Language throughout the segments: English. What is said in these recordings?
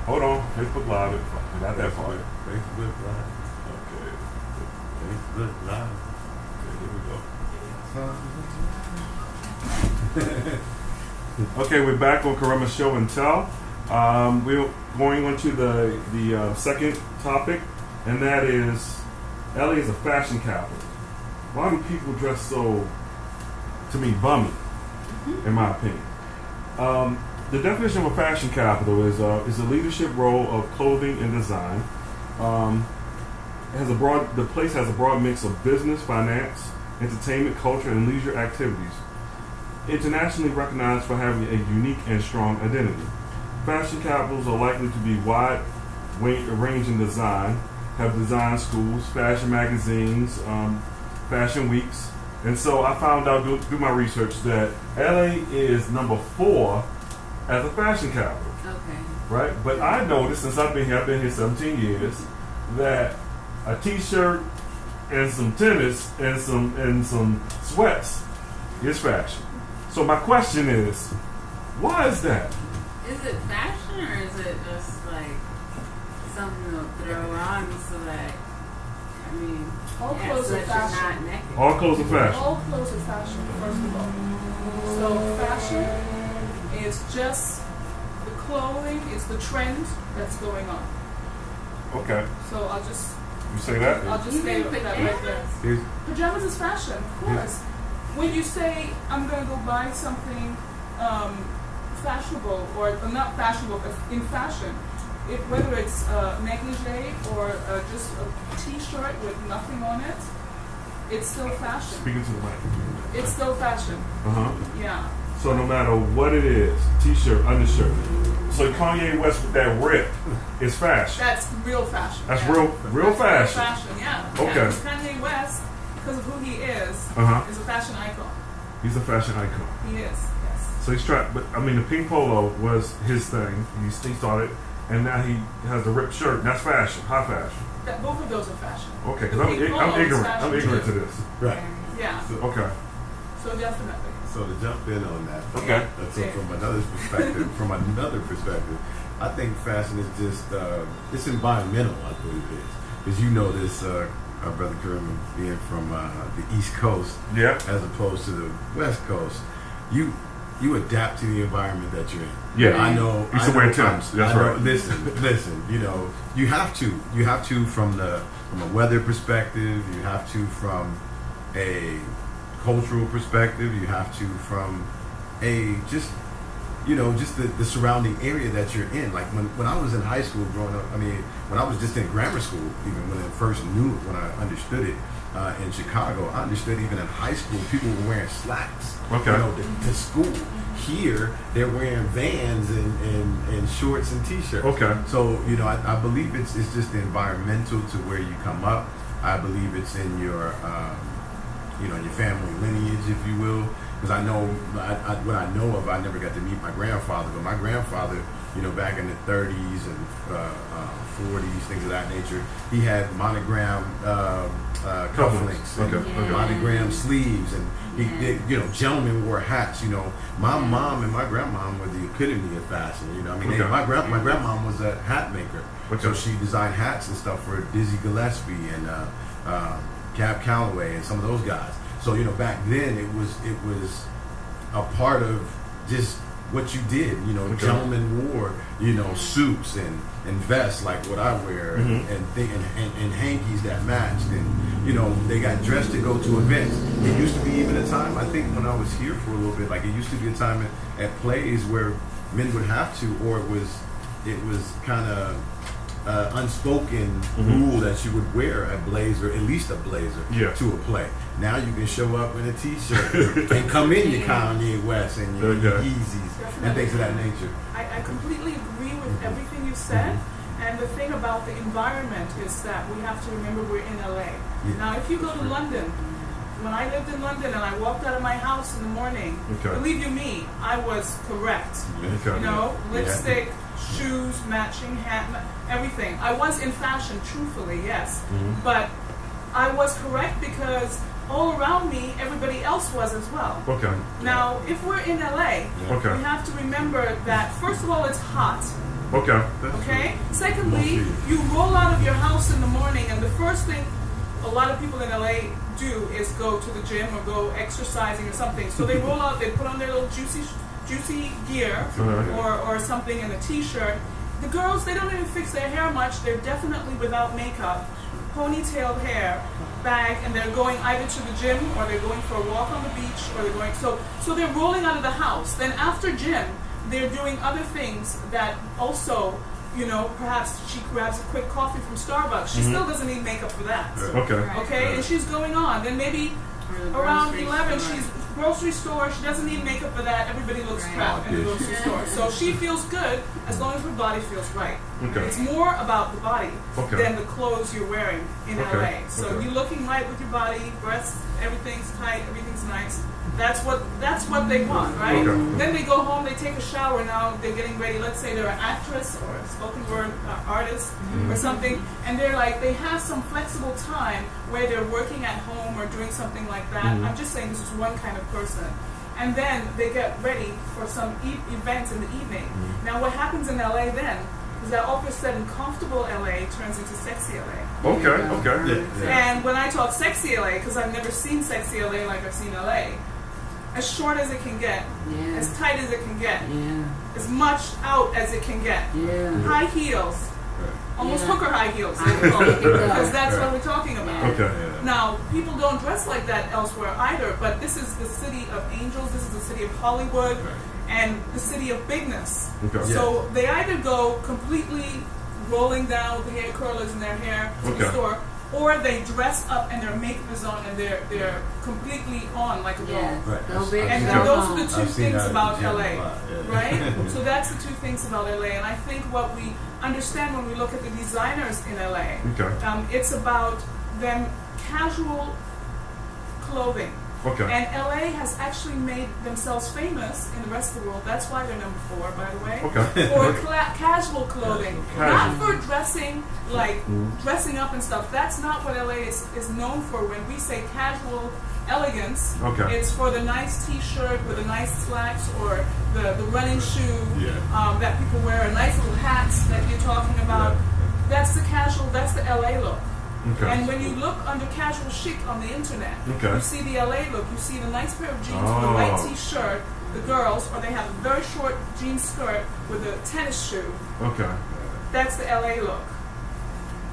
Hold on, Facebook Live. Not that far. Facebook Live. Okay. Facebook Live. Okay, here we go. Okay, we're back on Karima's Show and Tell. We're going on to the second topic, and that is LA is a fashion capital. Why do people dress so, to me, bummy, in my opinion? The definition of a fashion capital is a leadership role of clothing and design. The place has a broad mix of business, finance, entertainment, culture, and leisure activities. Internationally recognized for having a unique and strong identity. Fashion capitals are likely to be wide range in design, have design schools, fashion magazines, fashion weeks. And so I found out through my research that LA is number 4 as a fashion capital. Okay. Right? But I noticed since I've been here 17 years, that a t-shirt and some tennis and some sweats is fashion. So my question is, why is that? Is it fashion or is it just like something to throw on so that, I mean, all clothes so are that fashion. you're not naked? All clothes are fashion. All clothes are fashion, first of all. So fashion is just the clothing, it's the trend that's going on. Okay. So I'll just say that? I'll just say that right there. Pajamas is fashion, of course. When you say I'm gonna go buy something fashionable or not fashionable, but in fashion, whether it's negligee or just a t-shirt with nothing on it, it's still fashion. Speaking to the mic. It's still fashion. Yeah. So no matter what it is, t-shirt, undershirt. So Kanye West with that rip is fashion. That's real fashion. That's yeah. real That's fashion. Real fashion, yeah. Okay. Yeah, Kanye West, because of who he is a fashion icon. He's a fashion icon. He is, yes. So he's trying, but I mean, the pink polo was his thing. He started, and now he has the ripped shirt. And that's fashion, high fashion. Both of those are fashion. Okay, because I'm ignorant. I'm ignorant to this. Right. Yeah. Okay. So definitely. So to jump in on that, okay. So from another perspective, I think fashion is just it's environmental. I believe it is, because you know this, our brother Karima being from the East Coast, as opposed to the West Coast, you adapt to the environment that you're in. Yeah, I know. You used to wear Timbs. That's right. Listen. You know, you have to from a weather perspective. You have to from a cultural perspective. You have to from a just the surrounding area that you're in. Like when I was in high school growing up, I mean, when I was just in grammar school, even when I first knew it, when I understood it in Chicago, I understood even in high school people were wearing slacks. Okay. You know, to school. Here they're wearing Vans and shorts and t-shirts. Okay. So I believe it's just environmental to where you come up. I believe it's in your your family lineage, if you will. Because I know what I know of, I never got to meet my grandfather, but my grandfather, back in the 30s and 40s, things of that nature, he had monogram cufflinks, monogram sleeves, and he did, gentlemen wore hats. My mom and my grandmom were the epitome of fashion. My grandmom was a hat maker, so she designed hats and stuff for Dizzy Gillespie and Cab Calloway and some of those guys. So back then it was a part of just what you did. Gentlemen wore suits and vests like what I wear and hankies that matched, and they got dressed to go to events. It used to be even a time, I think, when I was here for a little bit, like it used to be a time at plays where men would have to, or it was kind of unspoken rule that you would wear a blazer, at least a blazer, to a play. Now you can show up in a t-shirt and come in your Kanye West and your Yeezys and things of that nature. I completely agree with everything you said. And the thing about the environment is that we have to remember we're in LA. Now, if you go to London, when I lived in London and I walked out of my house in the morning, believe you me, I was correct. Lipstick, shoes, matching hat, everything. I was in fashion, truthfully, yes. But I was correct because all around me, everybody else was as well. Now, if we're in LA, we have to remember that, first of all, it's hot. Okay. Okay? Secondly, you roll out of your house in the morning, and the first thing a lot of people in LA do is go to the gym or go exercising or something. So they roll out, they put on their little juicy gear or something and a t-shirt. The girls, they don't even fix their hair much. They're definitely without makeup, ponytailed hair, bag, and they're going either to the gym or they're going for a walk on the beach or they're going, so they're rolling out of the house. Then after gym, they're doing other things that also, you know, perhaps she grabs a quick coffee from Starbucks. She still doesn't need makeup for that. Okay. Okay, and she's going on. Then maybe around 11, she's grocery store. She doesn't need makeup for that. Everybody looks crap in the grocery store. So she feels good as long as her body feels right. Okay. It's more about the body than the clothes you're wearing in LA. So you're looking right with your body, breasts, everything's tight, everything's nice. That's what they want, right? Okay. Then they go home, they take a shower. Now they're getting ready. Let's say they're an actress or a spoken word artist or something, and they're like, they have some flexible time where they're working at home or doing something like that. I'm just saying this is one kind of person. And then they get ready for some events in the evening. Now what happens in LA then is that all of a sudden comfortable LA turns into sexy LA. Okay. And when I talk sexy LA, because I've never seen sexy LA like I've seen LA, as short as it can get, as tight as it can get, as much out as it can get, high heels, almost hooker high heels, because that's what we're talking about. Now, people don't dress like that elsewhere either, but this is the city of angels, this is the city of Hollywood, and the city of bigness. So they either go completely rolling down with the hair curlers in their hair to the store, or they dress up and their makeup is on and they're completely on like a doll. And those are the two things about LA, right? So that's the two things about LA. And I think what we understand when we look at the designers in LA, it's about them casual clothing. And LA has actually made themselves famous in the rest of the world. That's why they're number 4, by the way. For casual clothing. Not for dressing, like dressing up and stuff. That's not what LA is known for. When we say casual elegance, it's for the nice t-shirt with the nice slacks or the running shoe that people wear, a nice little hats that you're talking about. That's the casual, that's the LA look. And when you look under casual chic on the internet, you see the LA look. You see the nice pair of jeans with a white t-shirt, the girls, or they have a very short jean skirt with a tennis shoe. That's the LA look.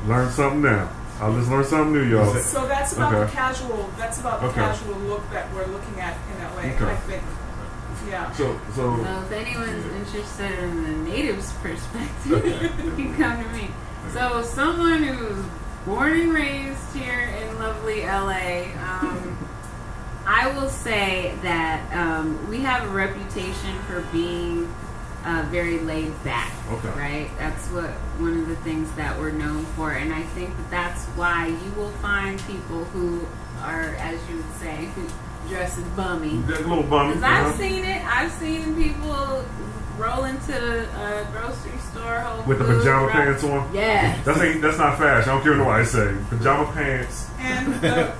Learn something now. I just learned something new, y'all. So that's about the casual. That's about the casual look that we're looking at in LA. I think. So if anyone's interested in the natives' perspective, you can come to me. So someone who's born and raised here in lovely LA, I will say that we have a reputation for being very laid back, right? That's one of the things that we're known for, and I think that's why you will find people who are, as you would say, dressed as bummy. That little bummy. Because I've seen it. I've seen people roll into a grocery store, Whole with the Foods, pajama pants on. That's not fashion. I don't care what nobody say. Pajama pants and the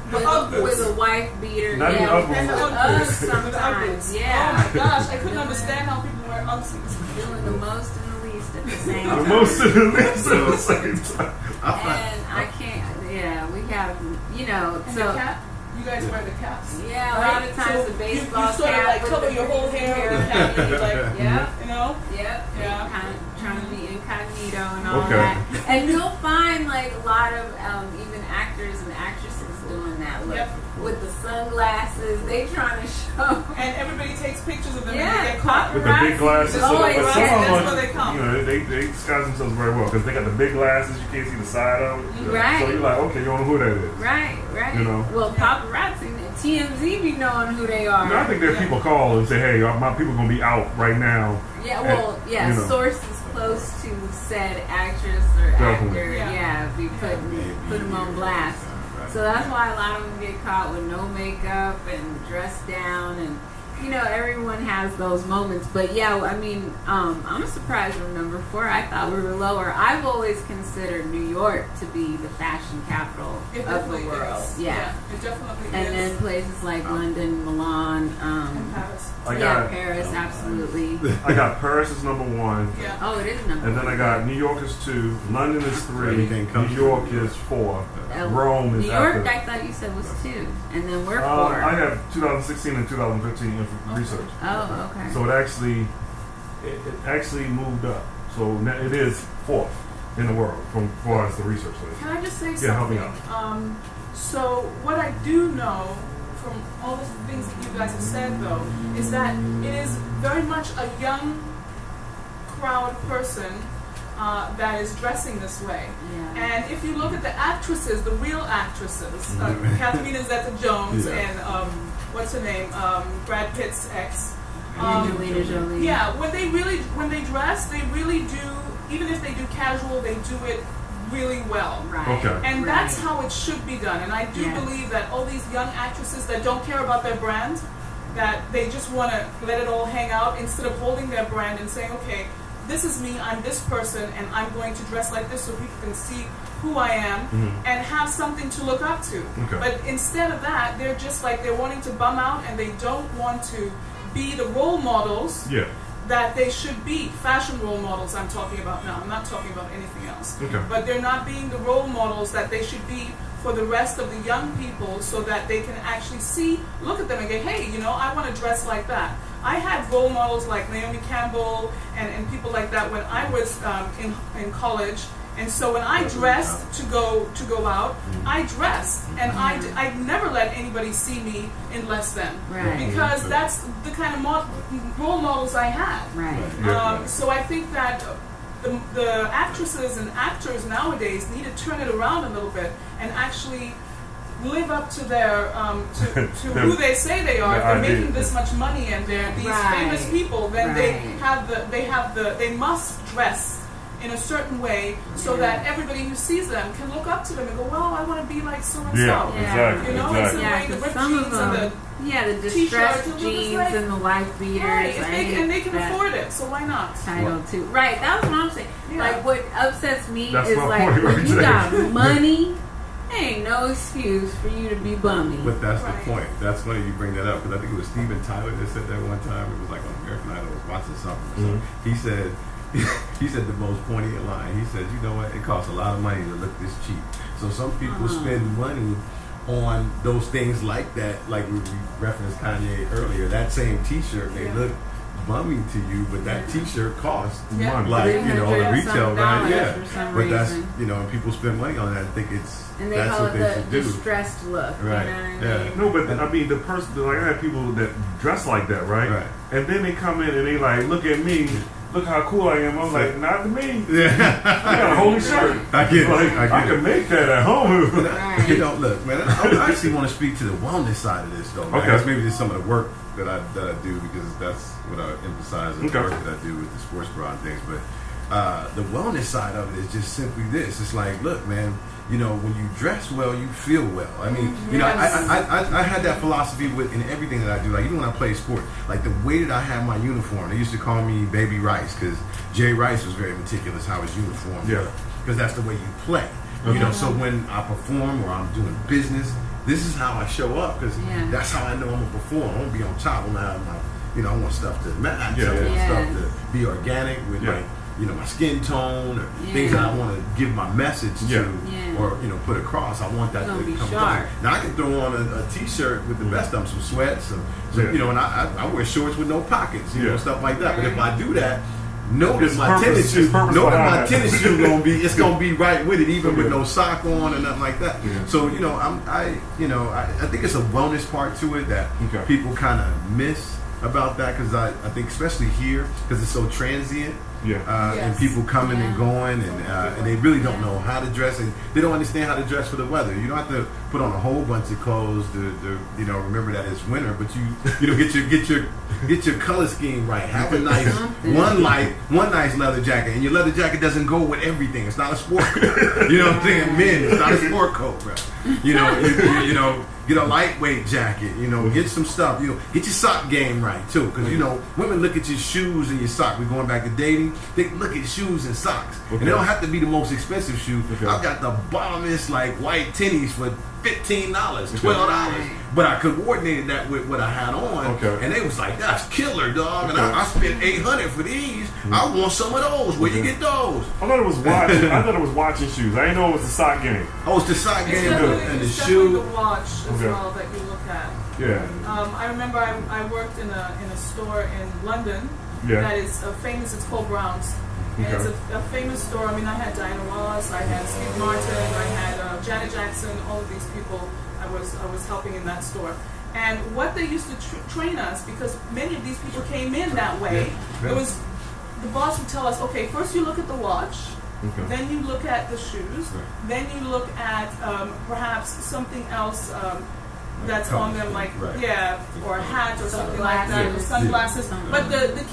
with a wife beater. Not the and the Uggs sometimes. Oh my gosh, I couldn't understand how people wear Uggs. Doing the most and the least at the same time. The most and the least at the same time. And I can't. Yeah, we have. You know, and so. The cap? You guys wear the caps. Yeah, a lot of times the baseball you sort of like cover your whole hair with a cap, and you're like, you know? Kind of trying to be incognito and all that. And you'll find like a lot of even actors and actresses doing that. Look, with the sunglasses, they trying to show. And everybody takes pictures of them and they get caught. With the big glasses. That's where they come. You know, they disguise themselves very well because they got the big glasses. You can't see the side of it. Right. So you're like, okay, you don't know who that is. Right. You know. Well, paparazzi and TMZ be knowing who they are. You know, I think there are people call and say, hey, my people gonna be out right now. Yeah. Well, you know. Sources close to said actress or actor, be put them on blast. So that's why a lot of them get caught with no makeup and dressed down, and everyone has those moments. But yeah, I mean, I'm surprised we're number 4. I thought we were lower. I've always considered New York to be the fashion capital of the world. Is. Yeah, it definitely is. And then places like London, Milan, and Paris. Paris, absolutely. I got Paris is number 1. Yeah. Oh, it is number 1. And then I got New York is 2, London is 3, New York is 4, Rome is New York, after. I thought you said was 2, and then we're 4. I have 2016 and 2015 research. Oh, okay. So it actually moved up. So now it is 4th in the world from far as the research list. Can I just say something? Yeah, help me out. So what I do know from all the things that you guys have said, though, is that it is very much a young crowd person that is dressing this way. Yeah. And if you look at the actresses, the real actresses, Catherine Zeta-Jones and what's her name, Brad Pitt's ex, Angelina Jolie. Yeah, when they dress, they really do. Even if they do casual, they do it really well. Right. Okay. And that's how it should be done. And I do believe that all these young actresses that don't care about their brand, that they just want to let it all hang out instead of holding their brand and saying, okay, this is me, I'm this person, and I'm going to dress like this so people can see who I am and have something to look up to. Okay. But instead of that, they're just like, they're wanting to bum out and they don't want to be the role models that they should be. Fashion role models I'm talking about now. I'm not talking about anything else. Okay. But they're not being the role models that they should be for the rest of the young people so that they can actually look at them and go, hey, I want to dress like that. I had role models like Naomi Campbell and people like that when I was in college. And so when I dressed to go out, I dressed, and I never let anybody see me in less than, because that's the kind of role models I had. Right. So I think that the actresses and actors nowadays need to turn it around a little bit and actually live up to their to who they say they are. If they're making this much money and they're these famous people, then they must dress in a certain way so that everybody who sees them can look up to them and go, well, I want to be like so and so. Exactly. Instead of wearing the ripped jeans and the distressed jeans and the wife beaters. Right, and they can afford it, so why not? Title too. Right, that's what I'm saying. Yeah. Like, what upsets me That's is my like, point when right you there. got money, ain't no excuse for you to be bummy. But that's the point. That's funny you bring that up, because I think it was Steven Tyler that said that one time. It was like on American Idol, I was watching something. He said the most poignant line. He said, you know what, it costs a lot of money to look this cheap. So some people spend money on those things like that, like we referenced Kanye earlier. That same t-shirt may look bummy to you, but that t-shirt costs money. Like, the retail value. But that's, and people spend money on that. I think and they that's call what it they the should do. distressed look. Right. You know what I mean? No, but I mean, the person, like, I have people that dress like that, right? And then they come in and they like, look at me, look how cool I am. I'm like, not to me. Yeah. I got a holy shirt. I get it. I can make that at home. Look, man, I actually want to speak to the wellness side of this, though. Man. That's maybe just some of the work that I do, because that's what I emphasize in the work that I do with the sports bra and things. But the wellness side of it is just simply this. It's like, look, man, when you dress well, you feel well. I mean, I had that philosophy in everything that I do. Like, even when I play sport, like the way that I have my uniform, they used to call me Baby Rice, because Jay Rice was very meticulous how his uniform was, because that's the way you play. So when I perform or I'm doing business, this is how I show up, because that's how I know I'm gonna perform. I want to be on top. I'm gonna have my, I want stuff to match. I want stuff to be organic with my skin tone, or things that I want to give my message to, or put across. I want that to come across. Now I can throw on a t-shirt with the best of them, some sweats, and I wear shorts with no pockets, stuff like that. But if I do that, notice my tennis shoe. Tennis shoe gonna be right with it, even with no sock on or nothing like that. So I think it's a wellness part to it that people kind of miss about that, because I think especially here, because it's so transient. And people coming and going, and they really don't know how to dress, and they don't understand how to dress for the weather. You don't have to put on a whole bunch of clothes to remember that it's winter, but get your color scheme right. Have a nice one nice leather jacket, and your leather jacket doesn't go with everything. It's not a sport coat. You know what I'm saying? Men, it's not a sport coat, bro. Get a lightweight jacket, you know, get some stuff, you know, get your sock game right too, because you know, women look at your shoes and your sock. We're going back to dating. They look at shoes and socks, and they don't have to be the most expensive shoe. I've got the bombest like white tennies for $15, $12, but I coordinated that with what I had on, and they was like, "That's killer, dog!" And I spent $800 for these. I want some of those. Where you get those? I thought it was watching. I thought it was watching shoes. I didn't know it was the sock game. Oh, it's the sock game and the it's shoe. The watch as well that you look at. Yeah. I remember I worked in a store in London that is famous. It's called Brown's. And it's a famous store. I mean, I had Diana Ross, I had Steve Martin, I had Janet Jackson. All of these people I was helping in that store. And what they used to train us, because many of these people came in that way, it was the boss would tell us, okay, first you look at the watch, then you look at the shoes, then you look at perhaps something else that's on them, like or a hat or something like that, or sunglasses. But the